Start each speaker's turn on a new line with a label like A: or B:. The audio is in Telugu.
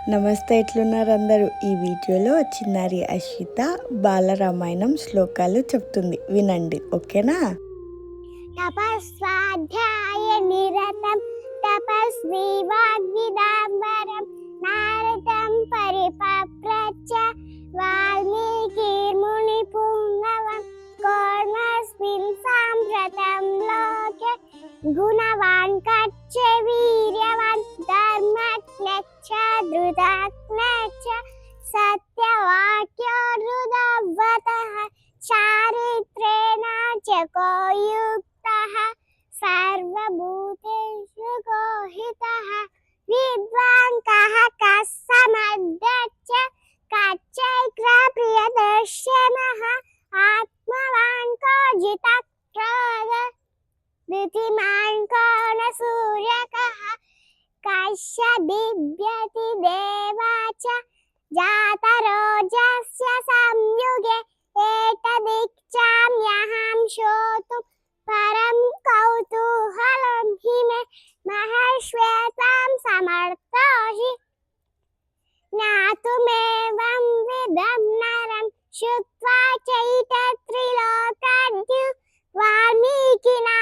A: నమస్తే, ఎట్లున్నారు అందరూ? ఈ వీడియోలో చిన్నారి అశ్విత బాలరామాయణం శ్లోకాలు చెప్తుంది, వినండి. ఓకేనా?
B: తపస్వాధ్యాయ నిరతం తపస్వి వాగ్విదాంబరం నారదం పరిపప్రచ్చ వాల్మీకిర్ముని పుంగవం కోర్మస్మిన్ సాంప్రతం లోకే గుణవాన్ కచ్చ వీర్యవాన్ ధర్మజ్ఞశ్చ ధృతజ్ఞశ్చ సత్యవాక్యో హృదవ్రతః చారిత్రేణ చ కో యుక్తః సర్వభూతేషు గోహితః విద్వాన్ కః కస్సమద్దచ్చ కచ్చైక్ర ప్రియదర్శనః ఆత్మవాన్ కో జితక్రోధ ధృతిమాన్ కో న సూర్యకః కస్య బిభ్యతి దేవాచ జాతరోజస్య సంయుగే ఏతదిచ్ఛామ్యహం శ్రోతుం పరం కౌతూహలం హి మే మహర్ష్వేతాం సమర్థో హి జ్ఞాతుమేవం విదం నరం శుత్వా చైతత్రిలోకాద్యు వాల్మీకినా